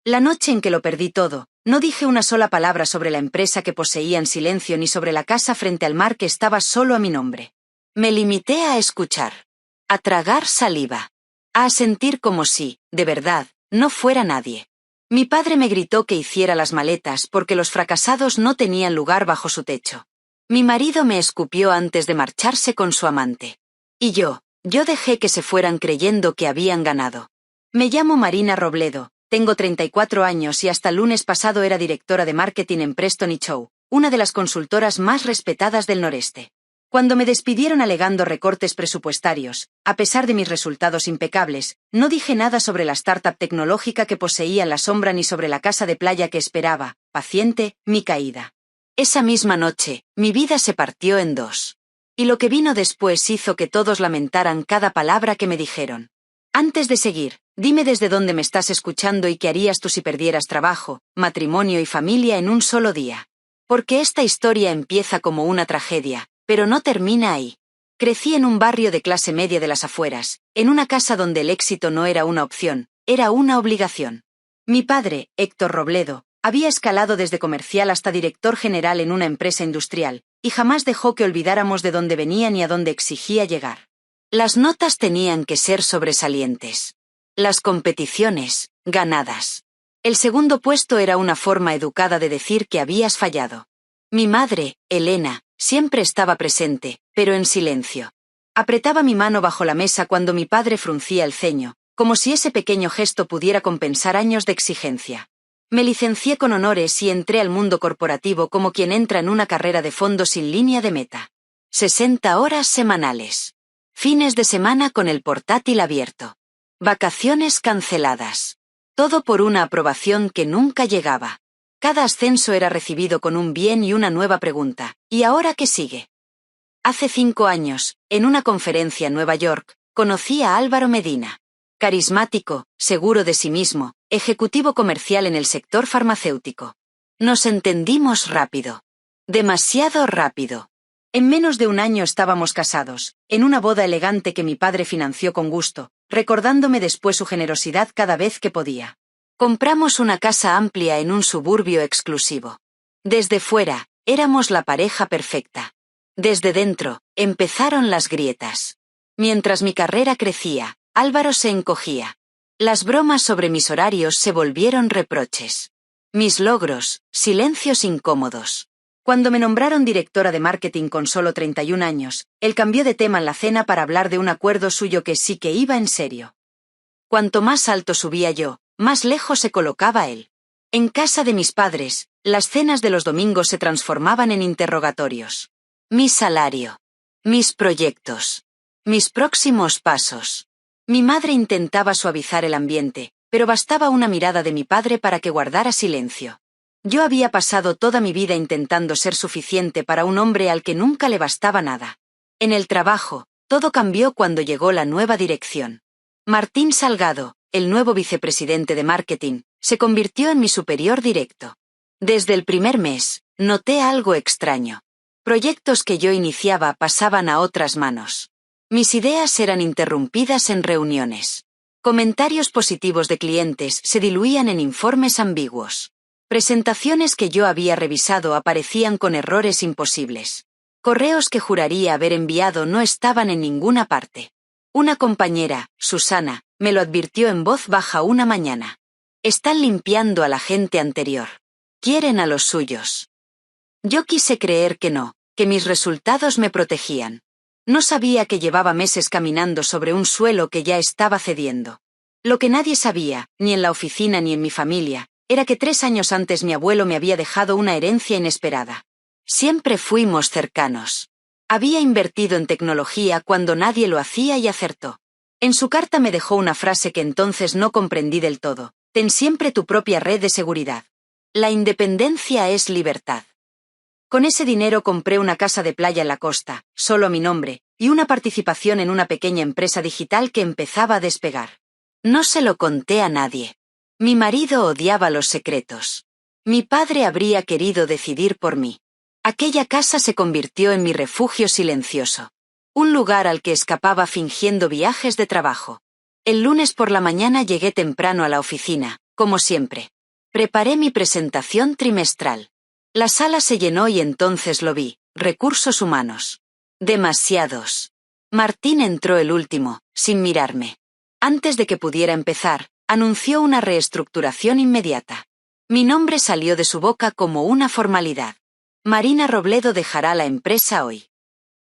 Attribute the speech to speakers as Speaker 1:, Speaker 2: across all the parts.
Speaker 1: La noche en que lo perdí todo, no dije una sola palabra sobre la empresa que poseía en silencio ni sobre la casa frente al mar que estaba solo a mi nombre. Me limité a escuchar, a tragar saliva, a asentir como si, de verdad, no fuera nadie. Mi padre me gritó que hiciera las maletas porque los fracasados no tenían lugar bajo su techo. Mi marido me escupió antes de marcharse con su amante. Y yo dejé que se fueran creyendo que habían ganado. Me llamo Marina Robledo, tengo 34 años y hasta el lunes pasado era directora de marketing en Preston y Chow, una de las consultoras más respetadas del noreste. Cuando me despidieron alegando recortes presupuestarios, a pesar de mis resultados impecables, no dije nada sobre la startup tecnológica que poseía en la sombra ni sobre la casa de playa que esperaba, paciente, mi caída. Esa misma noche, mi vida se partió en dos. Y lo que vino después hizo que todos lamentaran cada palabra que me dijeron. Antes de seguir, dime desde dónde me estás escuchando y qué harías tú si perdieras trabajo, matrimonio y familia en un solo día. Porque esta historia empieza como una tragedia, pero no termina ahí. Crecí en un barrio de clase media de las afueras, en una casa donde el éxito no era una opción, era una obligación. Mi padre, Héctor Robledo, había escalado desde comercial hasta director general en una empresa industrial, y jamás dejó que olvidáramos de dónde venía ni a dónde exigía llegar. Las notas tenían que ser sobresalientes. Las competiciones, ganadas. El segundo puesto era una forma educada de decir que habías fallado. Mi madre, Elena, siempre estaba presente, pero en silencio. Apretaba mi mano bajo la mesa cuando mi padre fruncía el ceño, como si ese pequeño gesto pudiera compensar años de exigencia. Me licencié con honores y entré al mundo corporativo como quien entra en una carrera de fondo sin línea de meta. 60 horas semanales. Fines de semana con el portátil abierto. Vacaciones canceladas. Todo por una aprobación que nunca llegaba. Cada ascenso era recibido con un bien y una nueva pregunta. ¿Y ahora qué sigue? Hace 5 años, en una conferencia en Nueva York, conocí a Álvaro Medina. Carismático, seguro de sí mismo, ejecutivo comercial en el sector farmacéutico. Nos entendimos rápido. Demasiado rápido. En menos de un año estábamos casados, en una boda elegante que mi padre financió con gusto, recordándome después su generosidad cada vez que podía. Compramos una casa amplia en un suburbio exclusivo. Desde fuera, éramos la pareja perfecta. Desde dentro, empezaron las grietas. Mientras mi carrera crecía, Álvaro se encogía. Las bromas sobre mis horarios se volvieron reproches. Mis logros, silencios incómodos. Cuando me nombraron directora de marketing con solo 31 años, él cambió de tema en la cena para hablar de un acuerdo suyo que sí que iba en serio. Cuanto más alto subía yo, más lejos se colocaba él. En casa de mis padres, las cenas de los domingos se transformaban en interrogatorios. Mi salario. Mis proyectos. Mis próximos pasos. Mi madre intentaba suavizar el ambiente, pero bastaba una mirada de mi padre para que guardara silencio. Yo había pasado toda mi vida intentando ser suficiente para un hombre al que nunca le bastaba nada. En el trabajo, todo cambió cuando llegó la nueva dirección. Martín Salgado, el nuevo vicepresidente de marketing, se convirtió en mi superior directo. Desde el primer mes, noté algo extraño. Proyectos que yo iniciaba pasaban a otras manos. Mis ideas eran interrumpidas en reuniones. Comentarios positivos de clientes se diluían en informes ambiguos. Presentaciones que yo había revisado aparecían con errores imposibles. Correos que juraría haber enviado no estaban en ninguna parte. Una compañera, Susana, me lo advirtió en voz baja una mañana. Están limpiando a la gente anterior. Quieren a los suyos. Yo quise creer que no, que mis resultados me protegían. No sabía que llevaba meses caminando sobre un suelo que ya estaba cediendo. Lo que nadie sabía, ni en la oficina ni en mi familia, era que 3 años antes mi abuelo me había dejado una herencia inesperada. Siempre fuimos cercanos. Había invertido en tecnología cuando nadie lo hacía y acertó. En su carta me dejó una frase que entonces no comprendí del todo. Ten siempre tu propia red de seguridad. La independencia es libertad. Con ese dinero compré una casa de playa en la costa, solo a mi nombre, y una participación en una pequeña empresa digital que empezaba a despegar. No se lo conté a nadie. Mi marido odiaba los secretos. Mi padre habría querido decidir por mí. Aquella casa se convirtió en mi refugio silencioso. Un lugar al que escapaba fingiendo viajes de trabajo. El lunes por la mañana llegué temprano a la oficina, como siempre. Preparé mi presentación trimestral. La sala se llenó y entonces lo vi. Recursos humanos. Demasiados. Martín entró el último, sin mirarme. Antes de que pudiera empezar, anunció una reestructuración inmediata. Mi nombre salió de su boca como una formalidad. Marina Robledo dejará la empresa hoy.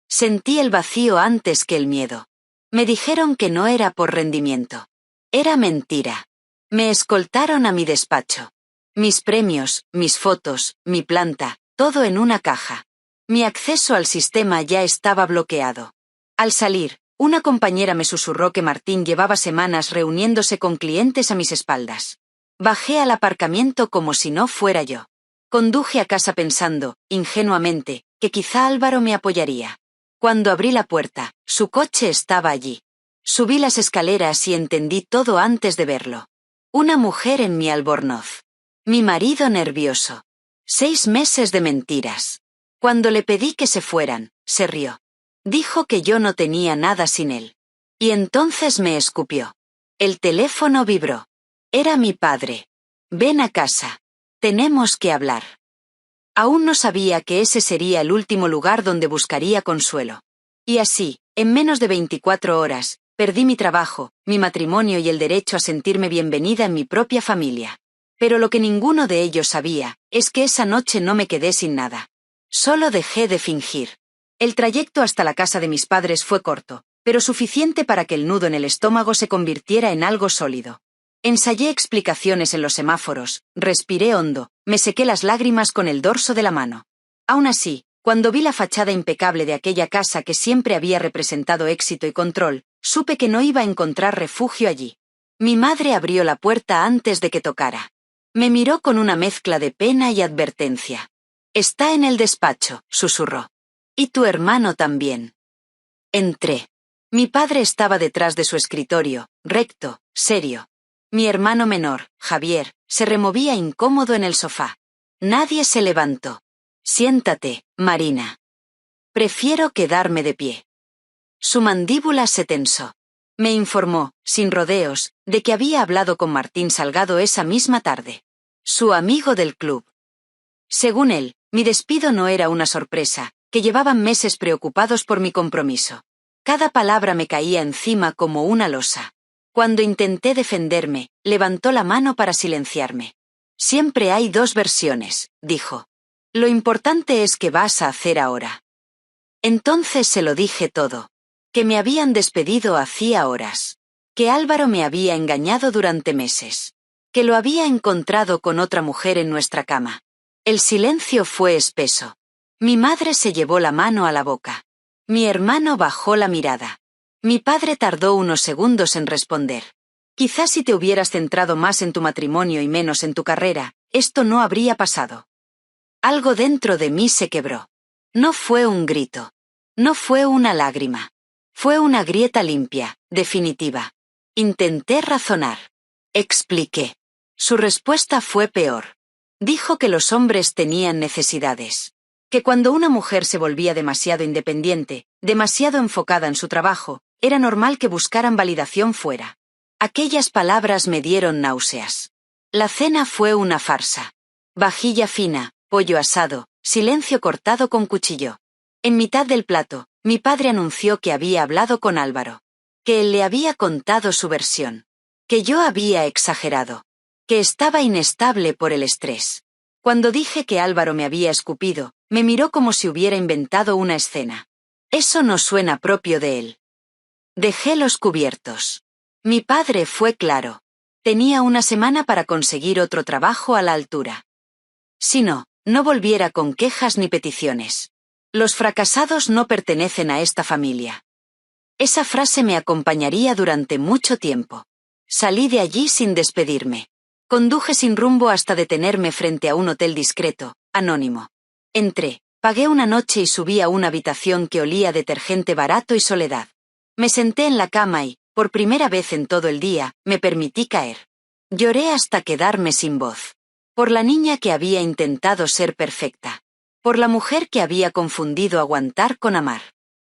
Speaker 1: Sentí el vacío antes que el miedo. Me dijeron que no era por rendimiento. Era mentira. Me escoltaron a mi despacho. Mis premios, mis fotos, mi planta, todo en una caja. Mi acceso al sistema ya estaba bloqueado. Al salir, una compañera me susurró que Martín llevaba semanas reuniéndose con clientes a mis espaldas. Bajé al aparcamiento como si no fuera yo. Conduje a casa pensando, ingenuamente, que quizá Álvaro me apoyaría. Cuando abrí la puerta, su coche estaba allí. Subí las escaleras y entendí todo antes de verlo. Una mujer en mi albornoz. Mi marido nervioso. 6 meses de mentiras. Cuando le pedí que se fueran, se rió. Dijo que yo no tenía nada sin él. Y entonces me escupió. El teléfono vibró. Era mi padre. Ven a casa. Tenemos que hablar. Aún no sabía que ese sería el último lugar donde buscaría consuelo. Y así, en menos de 24 horas, perdí mi trabajo, mi matrimonio y el derecho a sentirme bienvenida en mi propia familia. Pero lo que ninguno de ellos sabía, es que esa noche no me quedé sin nada. Solo dejé de fingir. El trayecto hasta la casa de mis padres fue corto, pero suficiente para que el nudo en el estómago se convirtiera en algo sólido. Ensayé explicaciones en los semáforos, respiré hondo, me sequé las lágrimas con el dorso de la mano. Aún así, cuando vi la fachada impecable de aquella casa que siempre había representado éxito y control, supe que no iba a encontrar refugio allí. Mi madre abrió la puerta antes de que tocara. Me miró con una mezcla de pena y advertencia. «Está en el despacho», susurró. «Y tu hermano también». Entré. Mi padre estaba detrás de su escritorio, recto, serio. Mi hermano menor, Javier, se removía incómodo en el sofá. Nadie se levantó. «Siéntate, Marina». «Prefiero quedarme de pie». Su mandíbula se tensó. Me informó, sin rodeos, de que había hablado con Martín Salgado esa misma tarde. Su amigo del club. Según él, mi despido no era una sorpresa, que llevaban meses preocupados por mi compromiso. Cada palabra me caía encima como una losa. Cuando intenté defenderme, levantó la mano para silenciarme. «Siempre hay 2 versiones», dijo. «Lo importante es qué vas a hacer ahora». Entonces se lo dije todo. Que me habían despedido hacía horas. Que Álvaro me había engañado durante meses. Que lo había encontrado con otra mujer en nuestra cama. El silencio fue espeso. Mi madre se llevó la mano a la boca. Mi hermano bajó la mirada. Mi padre tardó unos segundos en responder. Quizás si te hubieras centrado más en tu matrimonio y menos en tu carrera, esto no habría pasado. Algo dentro de mí se quebró. No fue un grito. No fue una lágrima. Fue una grieta limpia, definitiva. Intenté razonar. Expliqué. Su respuesta fue peor. Dijo que los hombres tenían necesidades. Que cuando una mujer se volvía demasiado independiente, demasiado enfocada en su trabajo, era normal que buscaran validación fuera. Aquellas palabras me dieron náuseas. La cena fue una farsa. Vajilla fina, pollo asado, silencio cortado con cuchillo. En mitad del plato, mi padre anunció que había hablado con Álvaro. Que él le había contado su versión. Que yo había exagerado. Que estaba inestable por el estrés. Cuando dije que Álvaro me había escupido, me miró como si hubiera inventado una escena. Eso no suena propio de él. Dejé los cubiertos. Mi padre fue claro. Tenía una semana para conseguir otro trabajo a la altura. Si no, no volviera con quejas ni peticiones. Los fracasados no pertenecen a esta familia. Esa frase me acompañaría durante mucho tiempo. Salí de allí sin despedirme. Conduje sin rumbo hasta detenerme frente a un hotel discreto, anónimo. Entré, pagué una noche y subí a una habitación que olía a detergente barato y soledad. Me senté en la cama y, por primera vez en todo el día, me permití caer. Lloré hasta quedarme sin voz. Por la niña que había intentado ser perfecta. Por la mujer que había confundido aguantar con amar.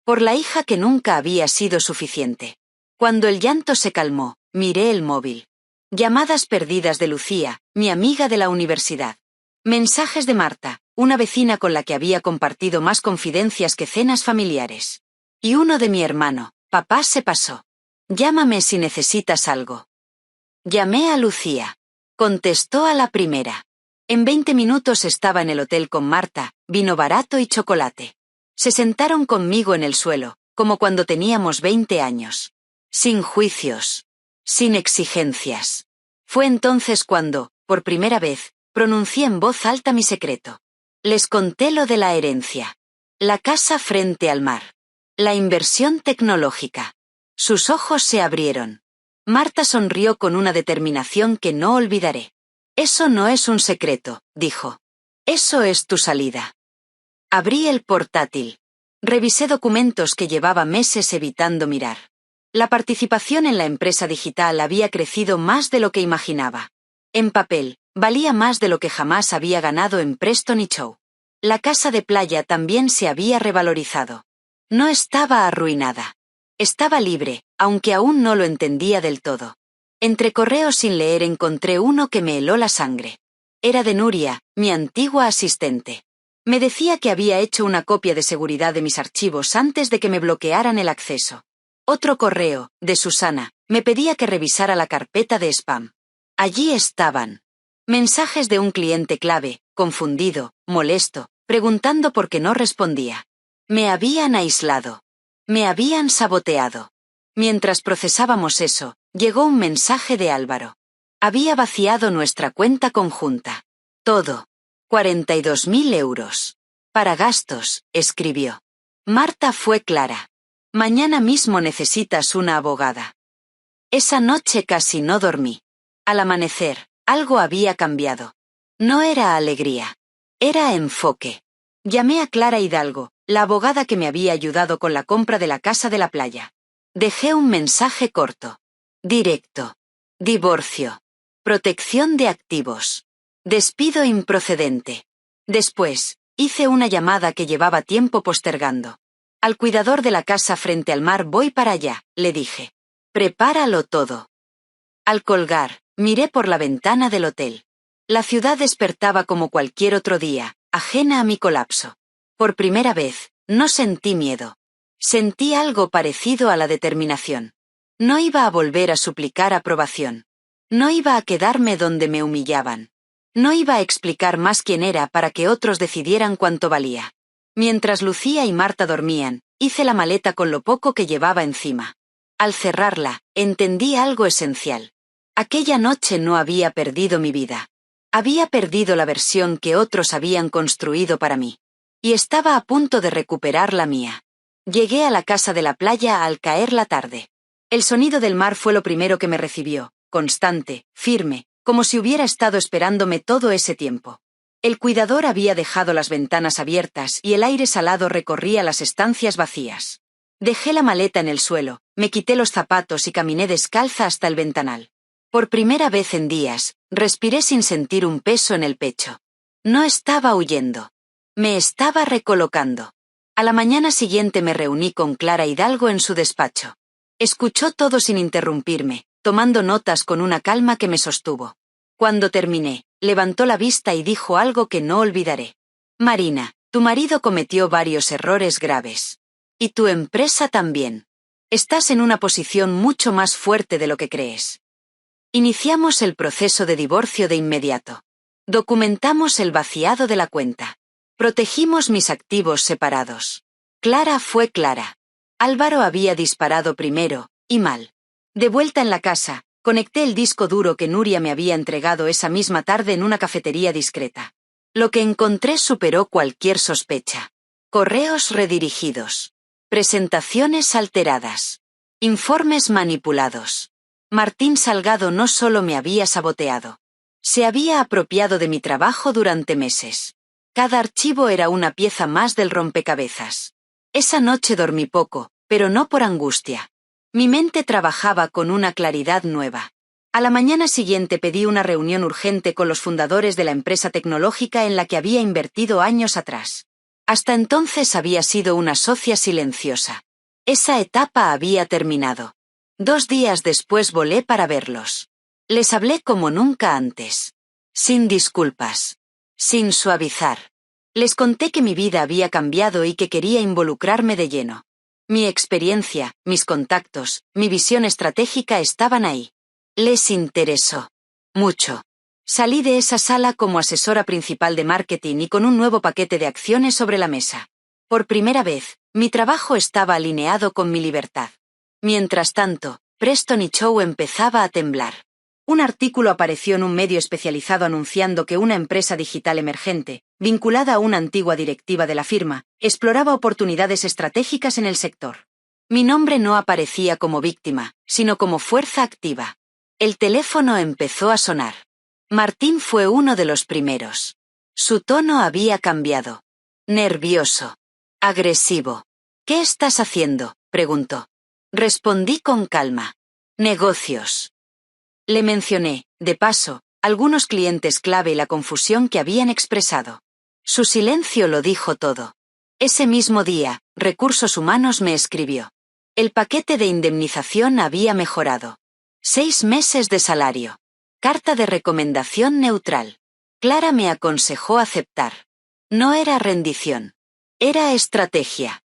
Speaker 1: Por la hija que nunca había sido suficiente. Cuando el llanto se calmó, miré el móvil. Llamadas perdidas de Lucía, mi amiga de la universidad. Mensajes de Marta, una vecina con la que había compartido más confidencias que cenas familiares. Y uno de mi hermano, papá se pasó. Llámame si necesitas algo. Llamé a Lucía. Contestó a la primera. En 20 minutos estaba en el hotel con Marta, vino barato y chocolate. Se sentaron conmigo en el suelo, como cuando teníamos 20 años. Sin juicios. Sin exigencias. Fue entonces cuando, por primera vez, pronuncié en voz alta mi secreto. Les conté lo de la herencia. La casa frente al mar. La inversión tecnológica. Sus ojos se abrieron. Marta sonrió con una determinación que no olvidaré. Eso no es un secreto, dijo. Eso es tu salida. Abrí el portátil. Revisé documentos que llevaba meses evitando mirar. La participación en la empresa digital había crecido más de lo que imaginaba. En papel, valía más de lo que jamás había ganado en Preston y Chow. La casa de playa también se había revalorizado. No estaba arruinada. Estaba libre, aunque aún no lo entendía del todo. Entre correos sin leer encontré uno que me heló la sangre. Era de Nuria, mi antigua asistente. Me decía que había hecho una copia de seguridad de mis archivos antes de que me bloquearan el acceso. Otro correo, de Susana, me pedía que revisara la carpeta de spam. Allí estaban. Mensajes de un cliente clave, confundido, molesto, preguntando por qué no respondía. Me habían aislado. Me habían saboteado. Mientras procesábamos eso, llegó un mensaje de Álvaro. Había vaciado nuestra cuenta conjunta. Todo. 42.000 euros. Para gastos, escribió. Marta fue clara. Mañana mismo necesitas una abogada. Esa noche casi no dormí. Al amanecer, algo había cambiado. No era alegría. Era enfoque. Llamé a Clara Hidalgo, la abogada que me había ayudado con la compra de la casa de la playa. Dejé un mensaje corto. Directo. Divorcio. Protección de activos. Despido improcedente. Después, hice una llamada que llevaba tiempo postergando. Al cuidador de la casa frente al mar voy para allá, le dije. Prepáralo todo. Al colgar, miré por la ventana del hotel. La ciudad despertaba como cualquier otro día, ajena a mi colapso. Por primera vez, no sentí miedo. Sentí algo parecido a la determinación. No iba a volver a suplicar aprobación. No iba a quedarme donde me humillaban. No iba a explicar más quién era para que otros decidieran cuánto valía. Mientras Lucía y Marta dormían, hice la maleta con lo poco que llevaba encima. Al cerrarla, entendí algo esencial. Aquella noche no había perdido mi vida. Había perdido la versión que otros habían construido para mí. Y estaba a punto de recuperar la mía. Llegué a la casa de la playa al caer la tarde. El sonido del mar fue lo primero que me recibió, constante, firme, como si hubiera estado esperándome todo ese tiempo. El cuidador había dejado las ventanas abiertas y el aire salado recorría las estancias vacías. Dejé la maleta en el suelo, me quité los zapatos y caminé descalza hasta el ventanal. Por primera vez en días, respiré sin sentir un peso en el pecho. No estaba huyendo. Me estaba recolocando. A la mañana siguiente me reuní con Clara Hidalgo en su despacho. Escuchó todo sin interrumpirme, tomando notas con una calma que me sostuvo. Cuando terminé, levantó la vista y dijo algo que no olvidaré. Marina, tu marido cometió varios errores graves. Y tu empresa también. Estás en una posición mucho más fuerte de lo que crees. Iniciamos el proceso de divorcio de inmediato. Documentamos el vaciado de la cuenta. Protegimos mis activos separados. Clara fue clara. Álvaro había disparado primero, y mal. De vuelta en la casa, conecté el disco duro que Nuria me había entregado esa misma tarde en una cafetería discreta. Lo que encontré superó cualquier sospecha. Correos redirigidos. Presentaciones alteradas. Informes manipulados. Martín Salgado no solo me había saboteado. Se había apropiado de mi trabajo durante meses. Cada archivo era una pieza más del rompecabezas. Esa noche dormí poco, pero no por angustia. Mi mente trabajaba con una claridad nueva. A la mañana siguiente pedí una reunión urgente con los fundadores de la empresa tecnológica en la que había invertido años atrás. Hasta entonces había sido una socia silenciosa. Esa etapa había terminado. 2 días después volé para verlos. Les hablé como nunca antes. Sin disculpas. Sin suavizar. Les conté que mi vida había cambiado y que quería involucrarme de lleno. Mi experiencia, mis contactos, mi visión estratégica estaban ahí. Les interesó. Mucho. Salí de esa sala como asesora principal de marketing y con un nuevo paquete de acciones sobre la mesa. Por primera vez, mi trabajo estaba alineado con mi libertad. Mientras tanto, Preston y Chow empezaba a temblar. Un artículo apareció en un medio especializado anunciando que una empresa digital emergente, vinculada a una antigua directiva de la firma, exploraba oportunidades estratégicas en el sector. Mi nombre no aparecía como víctima, sino como fuerza activa. El teléfono empezó a sonar. Martín fue uno de los primeros. Su tono había cambiado. Nervioso. Agresivo. ¿Qué estás haciendo?, preguntó. Respondí con calma. Negocios. Le mencioné, de paso, algunos clientes clave y la confusión que habían expresado. Su silencio lo dijo todo. Ese mismo día, Recursos Humanos me escribió. El paquete de indemnización había mejorado. 6 meses de salario. Carta de recomendación neutral. Clara me aconsejó aceptar. No era rendición. Era estrategia.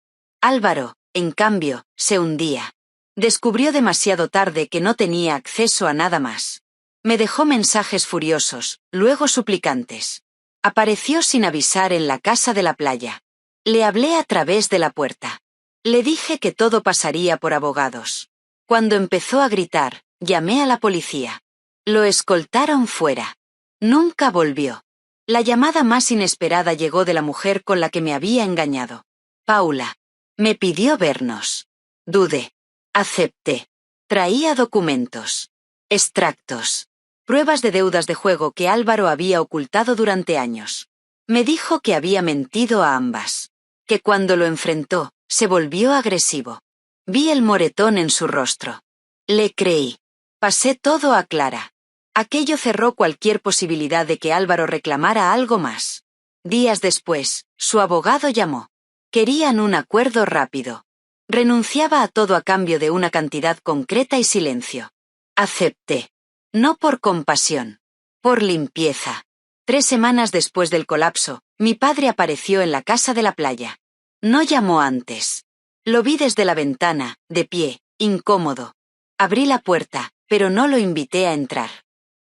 Speaker 1: Álvaro, en cambio, se hundía. Descubrió demasiado tarde que no tenía acceso a nada más. Me dejó mensajes furiosos, luego suplicantes. Apareció sin avisar en la casa de la playa. Le hablé a través de la puerta. Le dije que todo pasaría por abogados. Cuando empezó a gritar, llamé a la policía. Lo escoltaron fuera. Nunca volvió. La llamada más inesperada llegó de la mujer con la que me había engañado. Paula. Me pidió vernos. Dudé. Acepté. Traía documentos. Extractos. Pruebas de deudas de juego que Álvaro había ocultado durante años. Me dijo que había mentido a ambas. Que cuando lo enfrentó, se volvió agresivo. Vi el moretón en su rostro. Le creí. Pasé todo a Clara. Aquello cerró cualquier posibilidad de que Álvaro reclamara algo más. Días después, su abogado llamó. Querían un acuerdo rápido. Renunciaba a todo a cambio de una cantidad concreta y silencio. Acepté. No por compasión. Por limpieza. 3 semanas después del colapso, mi padre apareció en la casa de la playa. No llamó antes. Lo vi desde la ventana, de pie, incómodo. Abrí la puerta, pero no lo invité a entrar.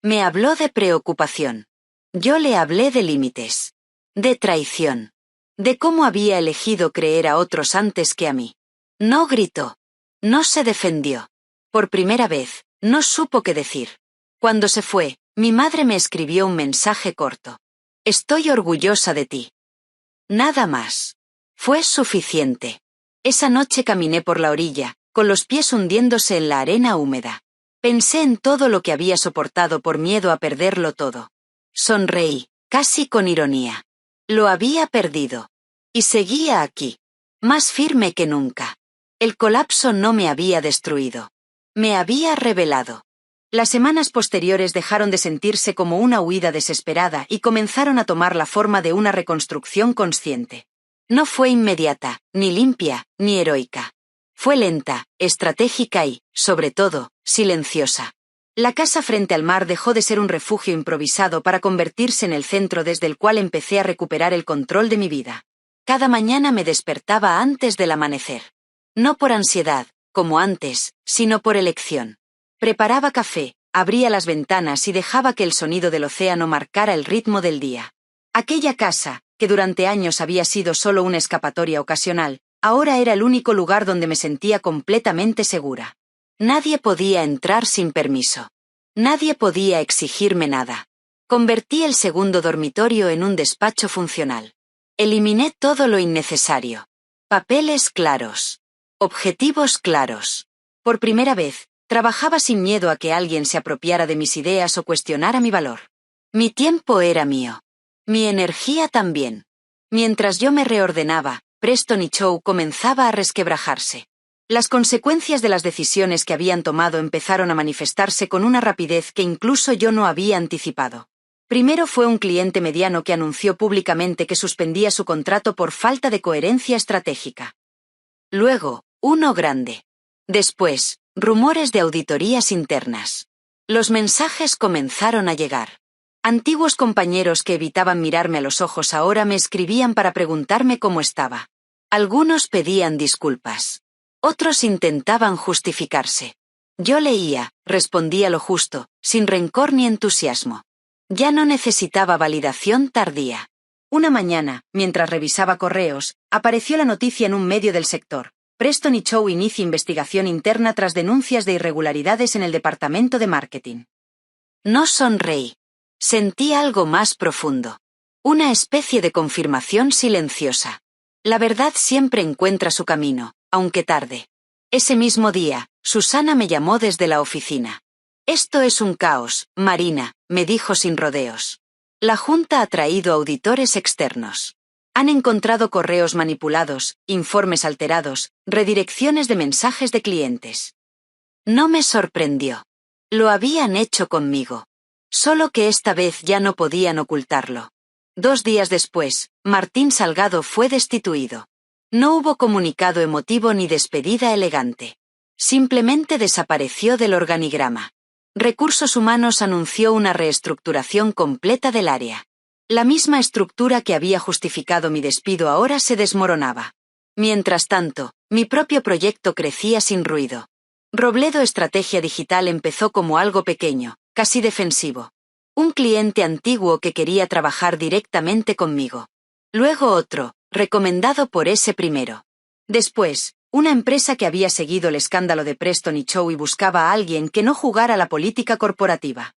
Speaker 1: Me habló de preocupación. Yo le hablé de límites. De traición. De cómo había elegido creer a otros antes que a mí. No gritó. No se defendió. Por primera vez, no supo qué decir. Cuando se fue, mi madre me escribió un mensaje corto. Estoy orgullosa de ti. Nada más. Fue suficiente. Esa noche caminé por la orilla, con los pies hundiéndose en la arena húmeda. Pensé en todo lo que había soportado por miedo a perderlo todo. Sonreí, casi con ironía. Lo había perdido. Y seguía aquí. Más firme que nunca. El colapso no me había destruido. Me había revelado. Las semanas posteriores dejaron de sentirse como una huida desesperada y comenzaron a tomar la forma de una reconstrucción consciente. No fue inmediata, ni limpia, ni heroica. Fue lenta, estratégica y, sobre todo, silenciosa. La casa frente al mar dejó de ser un refugio improvisado para convertirse en el centro desde el cual empecé a recuperar el control de mi vida. Cada mañana me despertaba antes del amanecer. No por ansiedad, como antes, sino por elección. Preparaba café, abría las ventanas y dejaba que el sonido del océano marcara el ritmo del día. Aquella casa, que durante años había sido solo una escapatoria ocasional, ahora era el único lugar donde me sentía completamente segura. Nadie podía entrar sin permiso. Nadie podía exigirme nada. Convertí el segundo dormitorio en un despacho funcional. Eliminé todo lo innecesario. Papeles claros. Objetivos claros. Por primera vez, trabajaba sin miedo a que alguien se apropiara de mis ideas o cuestionara mi valor. Mi tiempo era mío. Mi energía también. Mientras yo me reordenaba, Preston y Chow comenzaba a resquebrajarse. Las consecuencias de las decisiones que habían tomado empezaron a manifestarse con una rapidez que incluso yo no había anticipado. Primero fue un cliente mediano que anunció públicamente que suspendía su contrato por falta de coherencia estratégica. Luego, uno grande. Después, rumores de auditorías internas. Los mensajes comenzaron a llegar. Antiguos compañeros que evitaban mirarme a los ojos ahora me escribían para preguntarme cómo estaba. Algunos pedían disculpas. Otros intentaban justificarse. Yo leía, respondía lo justo, sin rencor ni entusiasmo. Ya no necesitaba validación tardía. Una mañana, mientras revisaba correos, apareció la noticia en un medio del sector. Preston y Chow inicia investigación interna tras denuncias de irregularidades en el departamento de marketing. No sonreí. Sentí algo más profundo. Una especie de confirmación silenciosa. La verdad siempre encuentra su camino, aunque tarde. Ese mismo día, Susana me llamó desde la oficina. Esto es un caos, Marina, me dijo sin rodeos. La Junta ha traído auditores externos. Han encontrado correos manipulados, informes alterados, redirecciones de mensajes de clientes. No me sorprendió. Lo habían hecho conmigo. Solo que esta vez ya no podían ocultarlo. 2 días después, Martín Salgado fue destituido. No hubo comunicado emotivo ni despedida elegante. Simplemente desapareció del organigrama. Recursos Humanos anunció una reestructuración completa del área. La misma estructura que había justificado mi despido ahora se desmoronaba. Mientras tanto, mi propio proyecto crecía sin ruido. Robledo Estrategia Digital empezó como algo pequeño, casi defensivo. Un cliente antiguo que quería trabajar directamente conmigo. Luego otro, recomendado por ese primero. Después, una empresa que había seguido el escándalo de Preston y Chow y buscaba a alguien que no jugara la política corporativa.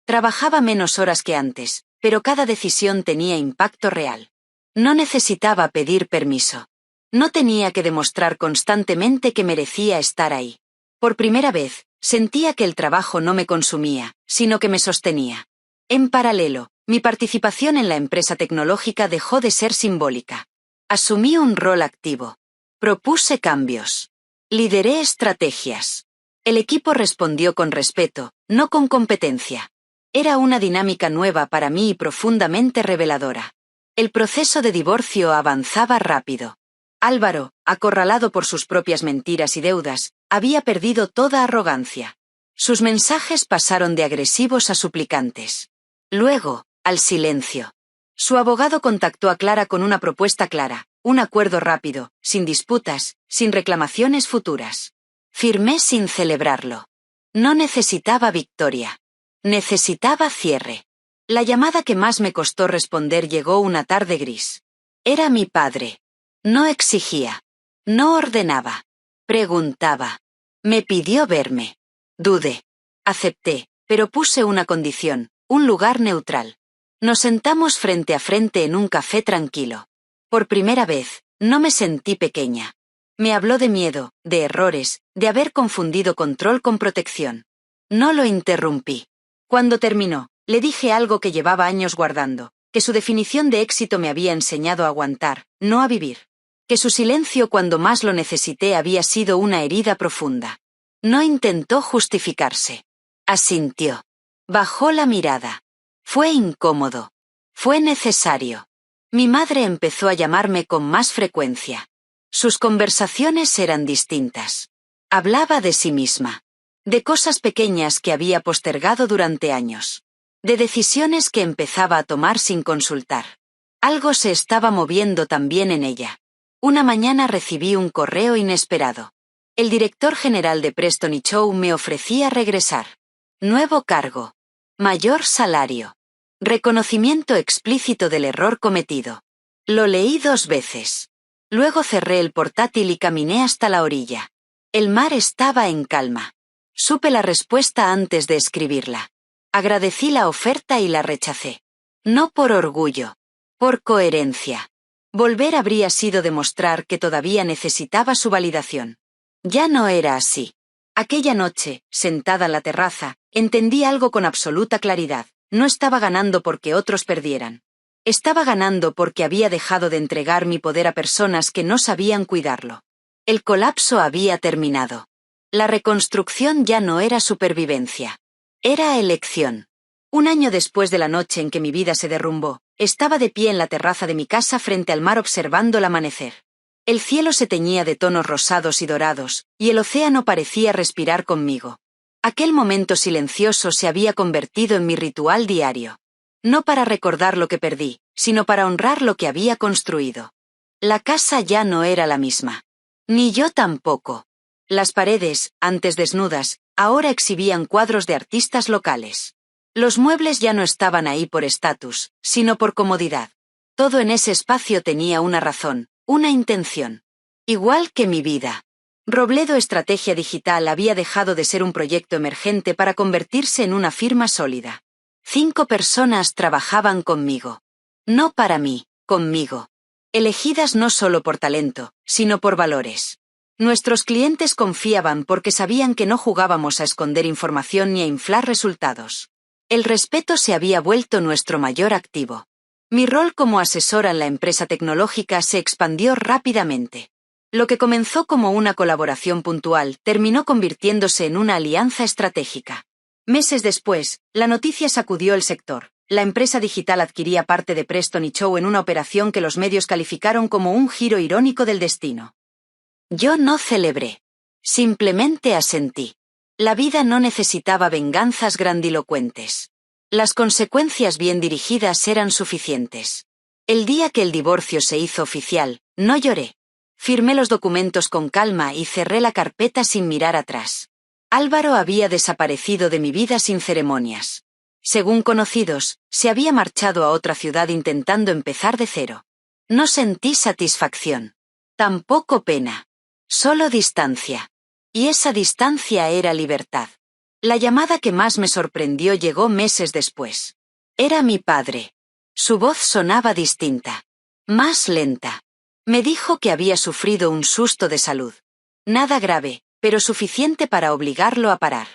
Speaker 1: Trabajaba menos horas que antes, pero cada decisión tenía impacto real. No necesitaba pedir permiso. No tenía que demostrar constantemente que merecía estar ahí. Por primera vez, sentía que el trabajo no me consumía, sino que me sostenía. En paralelo, mi participación en la empresa tecnológica dejó de ser simbólica. Asumí un rol activo. Propuse cambios. Lideré estrategias. El equipo respondió con respeto, no con competencia. Era una dinámica nueva para mí y profundamente reveladora. El proceso de divorcio avanzaba rápido. Álvaro, acorralado por sus propias mentiras y deudas, había perdido toda arrogancia. Sus mensajes pasaron de agresivos a suplicantes. Luego, al silencio. Su abogado contactó a Clara con una propuesta clara, un acuerdo rápido, sin disputas, sin reclamaciones futuras. Firmé sin celebrarlo. No necesitaba victoria. Necesitaba cierre. La llamada que más me costó responder llegó una tarde gris. Era mi padre. No exigía. No ordenaba. Preguntaba. Me pidió verme. Dudé. Acepté, pero puse una condición, un lugar neutral. Nos sentamos frente a frente en un café tranquilo. Por primera vez, no me sentí pequeña. Me habló de miedo, de errores, de haber confundido control con protección. No lo interrumpí. Cuando terminó, le dije algo que llevaba años guardando, que su definición de éxito me había enseñado a aguantar, no a vivir. Que su silencio cuando más lo necesité había sido una herida profunda. No intentó justificarse. Asintió. Bajó la mirada. Fue incómodo. Fue necesario. Mi madre empezó a llamarme con más frecuencia. Sus conversaciones eran distintas. Hablaba de sí misma. De cosas pequeñas que había postergado durante años. De decisiones que empezaba a tomar sin consultar. Algo se estaba moviendo también en ella. Una mañana recibí un correo inesperado. El director general de Preston y Chow me ofrecía regresar. Nuevo cargo. Mayor salario. Reconocimiento explícito del error cometido. Lo leí 2 veces. Luego cerré el portátil y caminé hasta la orilla. El mar estaba en calma. Supe la respuesta antes de escribirla. Agradecí la oferta y la rechacé. No por orgullo. Por coherencia. Volver habría sido demostrar que todavía necesitaba su validación. Ya no era así. Aquella noche, sentada en la terraza, entendí algo con absoluta claridad. No estaba ganando porque otros perdieran. Estaba ganando porque había dejado de entregar mi poder a personas que no sabían cuidarlo. El colapso había terminado. La reconstrucción ya no era supervivencia. Era elección. 1 año después de la noche en que mi vida se derrumbó, estaba de pie en la terraza de mi casa frente al mar observando el amanecer. El cielo se teñía de tonos rosados y dorados, y el océano parecía respirar conmigo. Aquel momento silencioso se había convertido en mi ritual diario. No para recordar lo que perdí, sino para honrar lo que había construido. La casa ya no era la misma. Ni yo tampoco. Las paredes, antes desnudas, ahora exhibían cuadros de artistas locales. Los muebles ya no estaban ahí por estatus, sino por comodidad. Todo en ese espacio tenía una razón, una intención. Igual que mi vida. Robledo Estrategia Digital había dejado de ser un proyecto emergente para convertirse en una firma sólida. 5 personas trabajaban conmigo. No para mí, conmigo. Elegidas no solo por talento, sino por valores. Nuestros clientes confiaban porque sabían que no jugábamos a esconder información ni a inflar resultados. El respeto se había vuelto nuestro mayor activo. Mi rol como asesora en la empresa tecnológica se expandió rápidamente. Lo que comenzó como una colaboración puntual terminó convirtiéndose en una alianza estratégica. Meses después, la noticia sacudió el sector. La empresa digital adquiría parte de Preston y Chow en una operación que los medios calificaron como un giro irónico del destino. Yo no celebré. Simplemente asentí. La vida no necesitaba venganzas grandilocuentes. Las consecuencias bien dirigidas eran suficientes. El día que el divorcio se hizo oficial, no lloré. Firmé los documentos con calma y cerré la carpeta sin mirar atrás. Álvaro había desaparecido de mi vida sin ceremonias. Según conocidos, se había marchado a otra ciudad intentando empezar de cero. No sentí satisfacción. Tampoco pena. Solo distancia. Y esa distancia era libertad. La llamada que más me sorprendió llegó meses después. Era mi padre. Su voz sonaba distinta. Más lenta. Me dijo que había sufrido un susto de salud. Nada grave, pero suficiente para obligarlo a parar.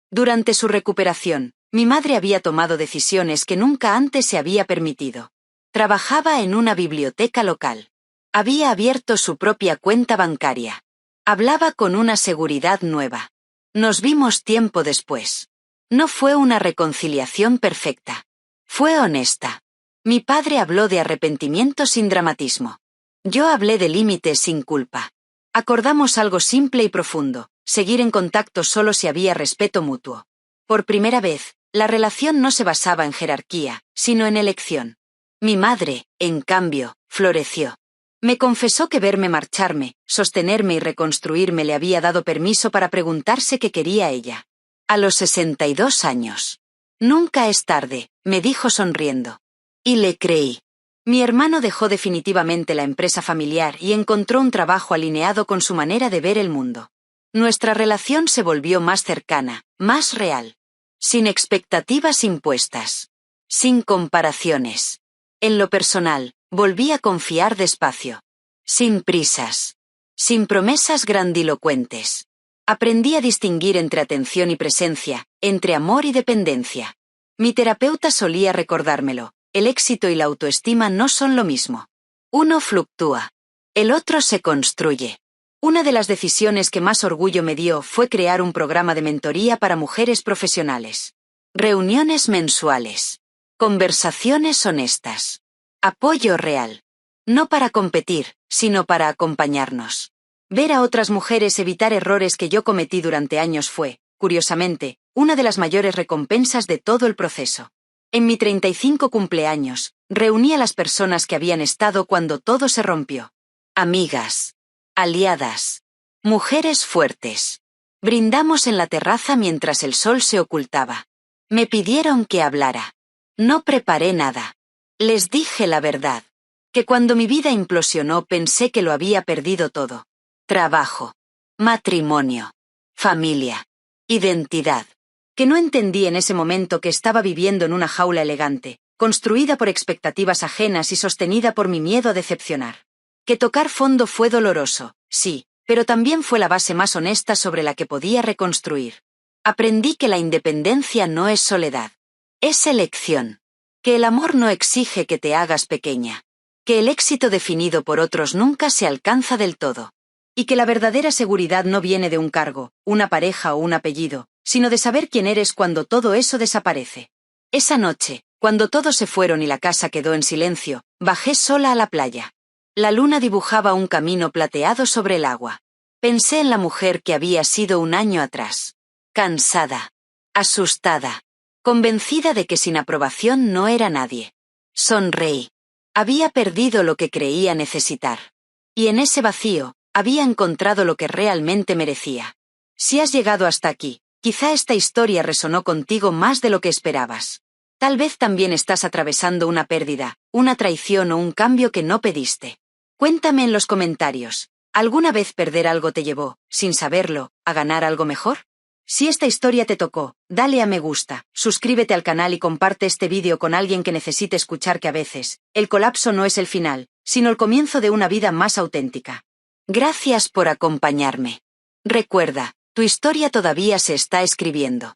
Speaker 1: Durante su recuperación, mi madre había tomado decisiones que nunca antes se había permitido. Trabajaba en una biblioteca local. Había abierto su propia cuenta bancaria. Hablaba con una seguridad nueva. Nos vimos tiempo después. No fue una reconciliación perfecta. Fue honesta. Mi padre habló de arrepentimiento sin dramatismo. Yo hablé de límites sin culpa. Acordamos algo simple y profundo, seguir en contacto solo si había respeto mutuo. Por primera vez, la relación no se basaba en jerarquía, sino en elección. Mi madre, en cambio, floreció. Me confesó que verme marcharme, sostenerme y reconstruirme le había dado permiso para preguntarse qué quería ella. A los 62 años. Nunca es tarde, me dijo sonriendo. Y le creí. Mi hermano dejó definitivamente la empresa familiar y encontró un trabajo alineado con su manera de ver el mundo. Nuestra relación se volvió más cercana, más real. Sin expectativas impuestas. Sin comparaciones. En lo personal, volví a confiar despacio. Sin prisas. Sin promesas grandilocuentes. Aprendí a distinguir entre atención y presencia, entre amor y dependencia. Mi terapeuta solía recordármelo. El éxito y la autoestima no son lo mismo. Uno fluctúa. El otro se construye. Una de las decisiones que más orgullo me dio fue crear un programa de mentoría para mujeres profesionales. Reuniones mensuales. Conversaciones honestas. Apoyo real. No para competir, sino para acompañarnos. Ver a otras mujeres evitar errores que yo cometí durante años fue, curiosamente, una de las mayores recompensas de todo el proceso. En mi 35 cumpleaños, reuní a las personas que habían estado cuando todo se rompió. Amigas. Aliadas. Mujeres fuertes. Brindamos en la terraza mientras el sol se ocultaba. Me pidieron que hablara. No preparé nada. Les dije la verdad. Que cuando mi vida implosionó pensé que lo había perdido todo. Trabajo. Matrimonio. Familia. Identidad. Que no entendí en ese momento que estaba viviendo en una jaula elegante, construida por expectativas ajenas y sostenida por mi miedo a decepcionar. Que tocar fondo fue doloroso, sí, pero también fue la base más honesta sobre la que podía reconstruir. Aprendí que la independencia no es soledad. Es elección. Que el amor no exige que te hagas pequeña. Que el éxito definido por otros nunca se alcanza del todo. Y que la verdadera seguridad no viene de un cargo, una pareja o un apellido, sino de saber quién eres cuando todo eso desaparece. Esa noche, cuando todos se fueron y la casa quedó en silencio, bajé sola a la playa. La luna dibujaba un camino plateado sobre el agua. Pensé en la mujer que había sido un año atrás. Cansada. Asustada. Convencida de que sin aprobación no era nadie. Sonreí. Había perdido lo que creía necesitar. Y en ese vacío, había encontrado lo que realmente merecía. Si has llegado hasta aquí, quizá esta historia resonó contigo más de lo que esperabas. Tal vez también estás atravesando una pérdida, una traición o un cambio que no pediste. Cuéntame en los comentarios, ¿alguna vez perder algo te llevó, sin saberlo, a ganar algo mejor? Si esta historia te tocó, dale a me gusta, suscríbete al canal y comparte este vídeo con alguien que necesite escuchar que a veces, el colapso no es el final, sino el comienzo de una vida más auténtica. Gracias por acompañarme. Recuerda, tu historia todavía se está escribiendo.